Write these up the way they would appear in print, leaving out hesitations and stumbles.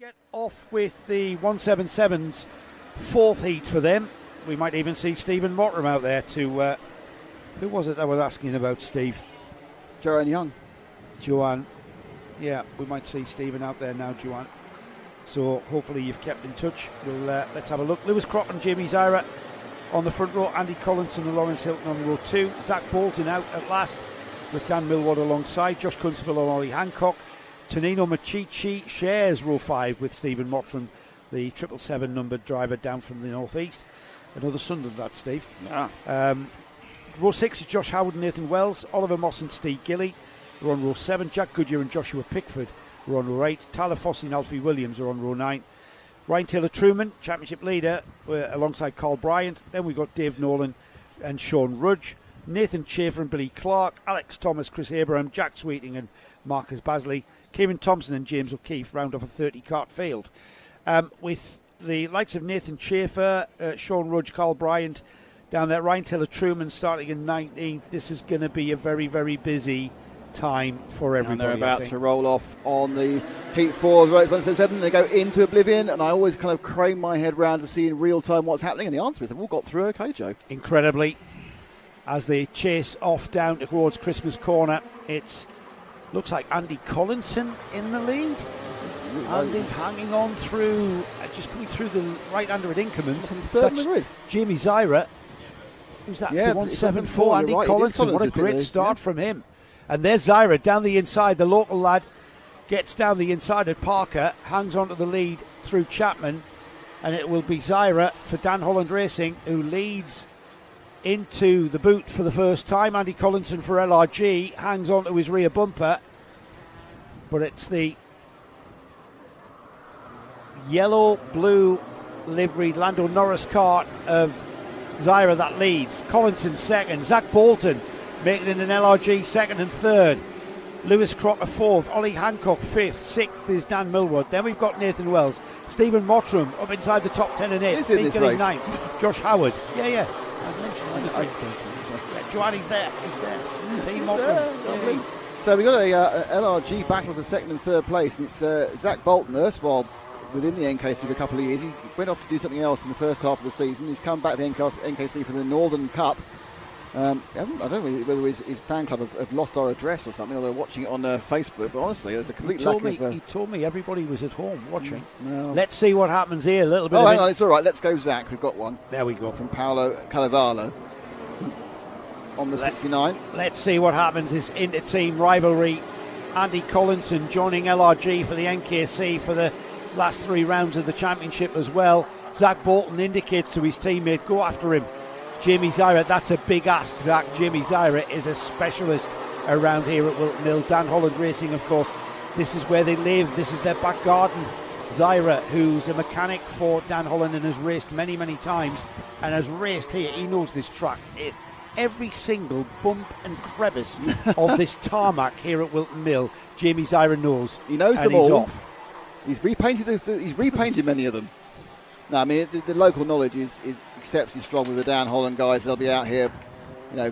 get off with the 177's fourth heat for them. We might even see Stephen Mottram out there to... who was it that was asking about, Steve? Joanne Young. Joanne. Yeah, we might see Stephen out there now, Joanne. So hopefully you've kept in touch. Let's have a look. Lewis Crop and Jamie Zyra on the front row. Andy Collinson and Lawrence Hilton on row 2. Zach Bolton out at last with Dan Millward alongside. Josh Kunstable and Ollie Hancock. Tonino Machichi shares row 5 with Stephen Mottram, the 777 numbered driver down from the northeast. Another Sunderland, that, Steve. Yeah. Row 6 is Josh Howard and Nathan Wells. Oliver Moss and Steve Gilly are on row 7. Jack Goodyear and Joshua Pickford are on row 8. Tyler Fossey and Alfie Williams are on row 9. Ryan Taylor-Truman, championship leader, alongside Carl Bryant. Then we've got Dave Nolan and Sean Rudge. Nathan Chafer and Billy Clark. Alex Thomas, Chris Abraham, Jack Sweeting and Marcus Basley. Kieran Thompson and James O'Keefe round off a 30-cart field. With the likes of Nathan Chafer, Sean Rudge, Carl Bryant down there, Ryan Taylor-Truman starting in 19th. This is going to be a very, very busy time for everybody. And they're about to roll off on the Heat 4 of the Rotax 177. They go into oblivion, and I always kind of crane my head round to see in real time what's happening, and the answer is they've all got through okay, Joe. Incredibly. As they chase off down towards Christmas Corner, looks like Andy Collinson in the lead. Andy hanging on through, just coming through the right-hander at Inkermans. That's Jamie Zyra. Who's that? Yeah, the 174, Andy right. Collinson. What a great start from him. And there's Zyra down the inside. The local lad gets down the inside at Parker, hangs onto the lead through Chapman, and it will be Zyra for Dan Holland Racing, who leads into the boot for the first time. Andy Collinson for LRG hangs on to his rear bumper, but it's the yellow-blue liveried Lando Norris kart of Zyra that leads. Collinson second, Zach Bolton making it an LRG second and third. Lewis Crocker fourth, Ollie Hancock fifth, sixth is Dan Millward. Then we've got Nathan Wells, Stephen Mottram up inside the top 10 and 8, Steve Gilling ninth, Josh Howard. Yeah. Joanne's there. He's there. Team Mottram. So we've got a LRG battle for second and third place, and it's Zach Bolton, erstwhile within the NKC for a couple of years. He went off to do something else in the first half of the season. He's come back to the NKC for the Northern Cup. I don't know whether his fan club have lost our address or something, or they're watching it on Facebook, but honestly, there's a complete lack of... He told me everybody was at home watching. No. Let's see what happens here. A little bit hang on, it's all right. Let's go, Zach. We've got one. There we go. From Paolo Calavalo on the 69. Let's see what happens. It's inter-team rivalry. Andy Collinson joining LRG for the NKC for the last 3 rounds of the championship as well. Zach Bolton indicates to his teammate, go after him. Jamie Zyra, that's a big ask, Zach. Jamie Zyra is a specialist around here at Whilton Mill. Dan Holland Racing, of course, this is where they live. This is their back garden. Zyra, who's a mechanic for Dan Holland and has raced many, many times and has raced here. He knows this track. Every single bump and crevice of this tarmac here at Whilton Mill, Jamie Zyra knows. He knows them all. Off. He's repainted many of them. No, I mean, the local knowledge is exceptionally strong with the Dan Holland guys. They'll be out here,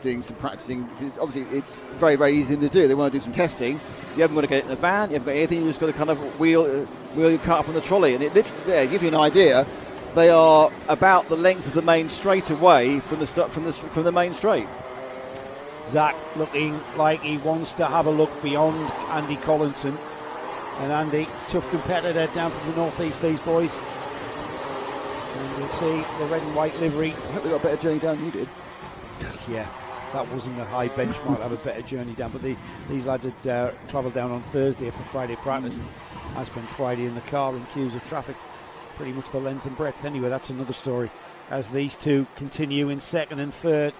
doing some practicing. Obviously, it's very, very easy to do. They want to do some testing. You haven't got to get it in a van. You haven't got anything. You just got to kind of wheel your car up on the trolley. And it literally, give you an idea, they are about the length of the main straight away from the main straight. Zach looking like he wants to have a look beyond Andy Collinson. And Andy, tough competitor down from the northeast, these boys. And you'll see the red and white livery. I hope they got a better journey down than you did. Yeah, that wasn't a high benchmark. Have a better journey down. But these lads had travelled down on Thursday for Friday practice. And I spent Friday in the car in queues of traffic, pretty much the length and breadth. Anyway, that's another story. As these two continue in second and third.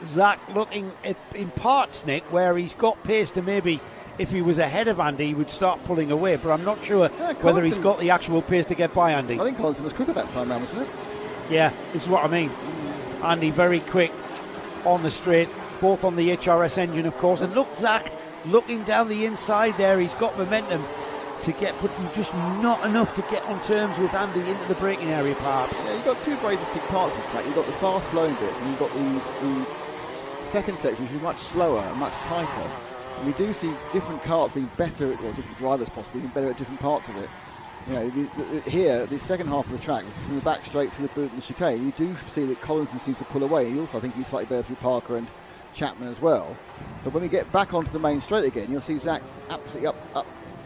Zach looking at, in parts, Nick, where he's got pace to maybe... If he was ahead of Andy, he would start pulling away, but I'm not sure whether he's got the actual pace to get by Andy. I think Collinson was quicker that time round, wasn't it? Yeah, this is what I mean. Andy very quick on the straight, both on the HRS engine, of course. And look, Zach looking down the inside there. He's got momentum to get, but just not enough to get on terms with Andy into the braking area, perhaps. Yeah, you've got two very distinct parts of this track. You've got the fast-flowing bits, and you've got the second section, which is much slower and much tighter. We do see different karts being better, or different drivers possibly being better at different parts of it. You know, here, the second half of the track, from the back straight through the boot and the chicane, you do see that Collinson seems to pull away. He also, I think, he's slightly better through Parker and Chapman as well. But when we get back onto the main straight again, you'll see Zach absolutely up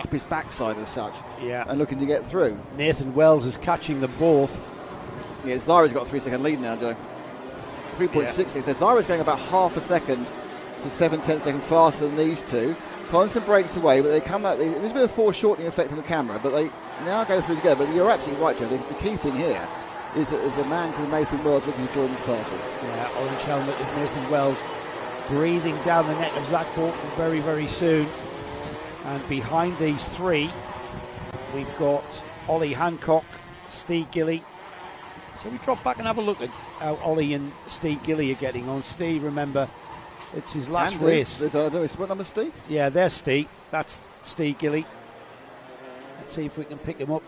his backside as such, and looking to get through. Nathan Wells is catching them both. Yeah, Zyra's got a 3-second lead now, Joe. 3.66. So Zyra's going about half a second to 7/10 seconds faster than these two. Collinson breaks away, but they come out. There's a bit of foreshortening effect on the camera, but they now go through together. But you're absolutely right, Joe. The key thing here is that there's a man called Nathan Wells looking to join this party. Yeah, orange helmet with Nathan Wells breathing down the neck of Zach Bolton very, very soon. And behind these three, we've got Ollie Hancock, Steve Gilly. Shall we drop back and have a look at how Ollie and Steve Gilly are getting on? Steve, remember, it's his last race. What number, Steve? Yeah, there's Steve. That's Steve Gilly. Let's see if we can pick him up.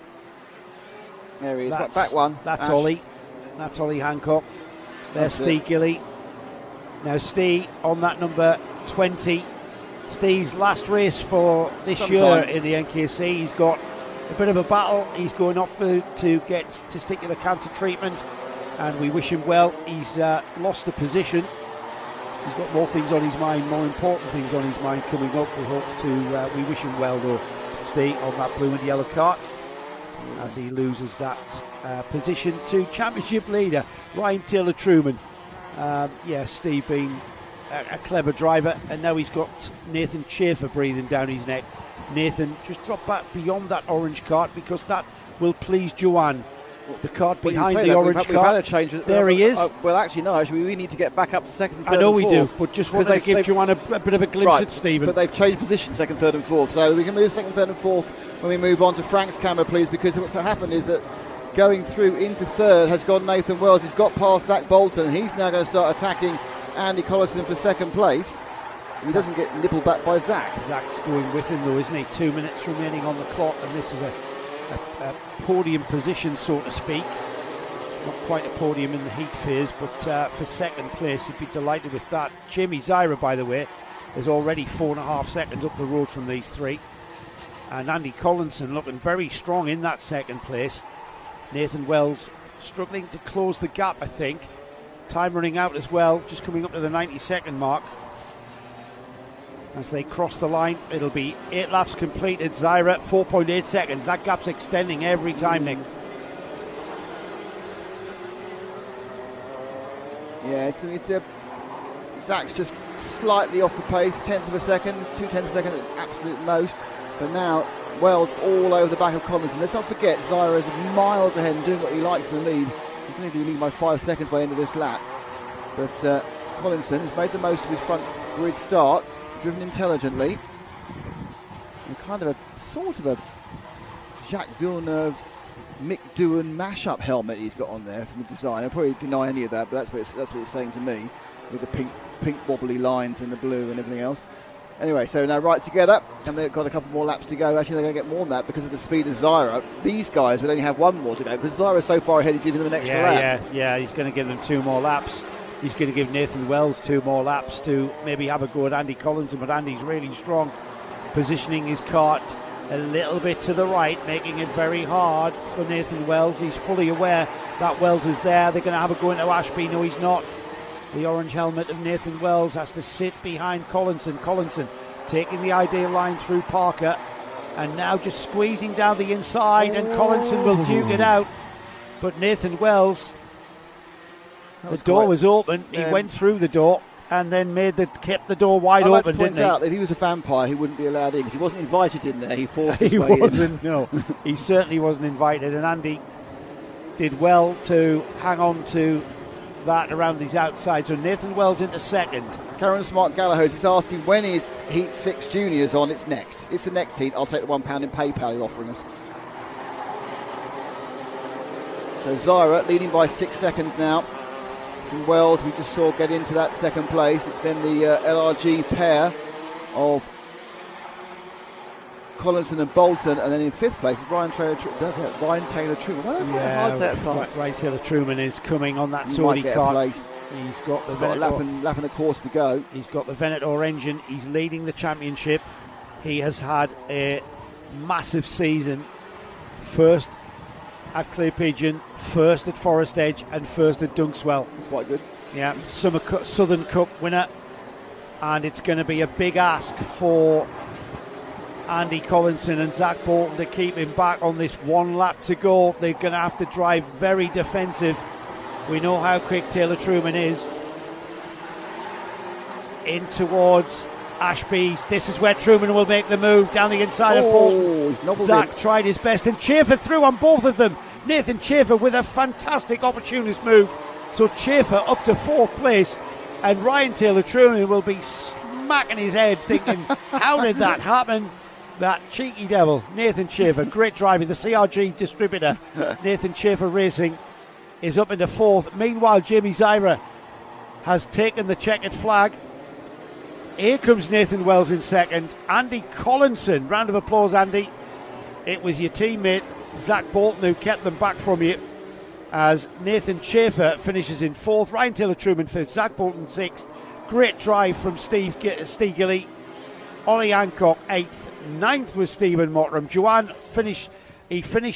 There he is. Back one. That's Ash. Ollie. That's Ollie Hancock. There's Steve Gilly. Now Steve on that number 20. Steve's last race for this year in the NKC. He's got a bit of a battle. He's going off to get testicular cancer treatment, and we wish him well. He's lost a position. He's got more things on his mind, more important things on his mind coming up. We hope to, we wish him well though, Steve, on that blue and yellow kart, as he loses that position to championship leader Ryan Taylor Truman. Steve being a clever driver, and now he's got Nathan Chafer breathing down his neck. Nathan, just drop back beyond that orange kart, because that will please Joanne. The kart behind the orange kart. We've had a change. There he is. Well, actually, no. Actually, we need to get back up to second, third, I know and we fourth. do, but just want to give Joanne a bit of a glimpse at Stephen. But they've changed position, second, third, and fourth. So we can move second, third, and fourth when we move on to Frank's camera, please, because what's happened is that going through into third has gone Nathan Wells. He's got past Zach Bolton, and he's now going to start attacking Andy Collison for second place. He doesn't get nibbled back by Zach. Zach's going with him though, isn't he? 2 minutes remaining on the clock, and this is a podium position, so to speak. Not quite a podium in the heat phase, but for second place, he'd be delighted with that. Jamie Zyra, by the way, is already 4.5 seconds up the road from these three. And Andy Collinson looking very strong in that second place. Nathan Wells struggling to close the gap, I think. Time running out as well, just coming up to the 90-second mark. As they cross the line, it'll be 8 laps completed. Zyra, 4.8 seconds. That gap's extending every time, Nick. Yeah, Zach's just slightly off the pace, 1/10 of a second, 2/10 of a second at absolute most. But now Wells all over the back of Collinson. Let's not forget, Zyra is miles ahead and doing what he likes in the lead. He's going to lead by 5 seconds by the end of this lap. But Collinson has made the most of his front grid start, driven intelligently. And kind of a sort of a Jacques Villeneuve, Mick Doohan mashup helmet he's got on there from the design. I'll probably deny any of that, but that's what it's saying to me, with the pink wobbly lines and the blue and everything else. Anyway, so now right together, and they've got a couple more laps to go. Actually, they're going to get more than that because of the speed of Zyra. These guys will only have one more to go because Zyra's so far ahead, he's giving them an extra lap. Yeah, he's going to give them 2 more laps. He's going to give Nathan Wells 2 more laps to maybe have a go at Andy Collinson, but Andy's really strong, positioning his kart a little bit to the right, making it very hard for Nathan Wells. He's fully aware that Wells is there. They're going to have a go into Ashby. No, he's not. The orange helmet of Nathan Wells has to sit behind Collinson. Collinson taking the ideal line through Parker, and now just squeezing down the inside, and Collinson will duke it out. But Nathan Wells, the door was open. He went through the door and then kept the door wide open, didn't he? Out that if he was a vampire, he wouldn't be allowed in because he wasn't invited in there. He forced his way in. He wasn't, no. He certainly wasn't invited, and Andy did well to hang on to that around his outside. So Nathan Wells into second. Karen Smart Gallagher is asking, when is Heat 6 Juniors on? It's next. It's the next heat. I'll take the £1 in PayPal you're offering us. So Zyra leading by 6 seconds now. From Wells, we just saw get into that second place. It's then the LRG pair of Collinson and Bolton, and then in 5th place is Ryan Taylor Truman. Why don't I hard that fast? Ryan Taylor Truman is coming on that Saudi car. He's got the He's got a lap and a quarter to go. He's got the Venator engine. He's leading the championship. He has had a massive season. First at Clay Pigeon, first at Forest Edge, and first at Dunkswell. That's quite good. Yeah, Southern Cup winner. And it's going to be a big ask for Andy Collinson and Zach Bolton to keep him back on this one lap to go. They're going to have to drive very defensive. We know how quick Taylor Truman is. In towards Ashby's. This is where Truman will make the move down the inside of Bolton. Zach tried his best, and Chafer through on both of them. Nathan Chafer with a fantastic opportunist move. So Chafer up to 4th place, and Ryan Taylor Truman will be smacking his head thinking, how did that happen? That cheeky devil, Nathan Chafer, great driving, the CRG distributor. Nathan Chafer Racing is up into 4th. Meanwhile, Jamie Zyra has taken the checkered flag. Here comes Nathan Wells in 2nd. Andy Collinson, round of applause, Andy. It was your teammate, Zach Bolton, who kept them back from you, as Nathan Chafer finishes in 4th. Ryan Taylor Truman 5th, Zach Bolton 6th. Great drive from Steve Gilly. Ollie Hancock 8th. 9th was Stephen Mottram. Joanne finished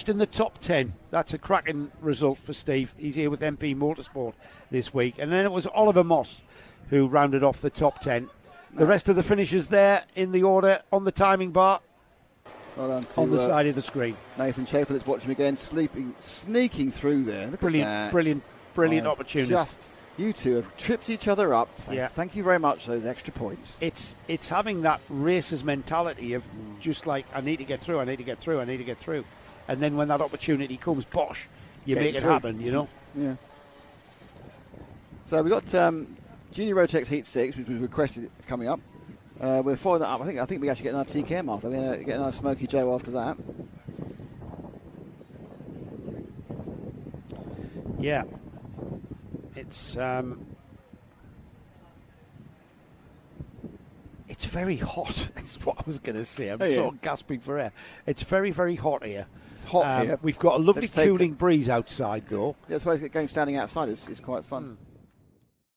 in the top 10. That's a cracking result for Steve. He's here with MP Motorsport this week. And then it was Oliver Moss who rounded off the top 10. The rest of the finishers there in the order on the timing bar. Well on the side of the screen. Nathan Chafer, let's watch him again, sneaking through there. Brilliant opportunity. Just, you two have tripped each other up. So thank you very much for those extra points. It's having that racer's mentality of just like, I need to get through. And then when that opportunity comes, bosh, you make it happen, you know? Yeah. So we've got Junior Rotax Heat 6, which was requested coming up. We'll follow that up. I think we actually get another TKM after. We're going to get another Smokey Joe after that. Yeah. It's very hot, is what I was going to say. I'm sort of gasping for air. It's very, very hot here. It's hot here. We've got a lovely cooling breeze outside, though. That's why standing outside is quite fun.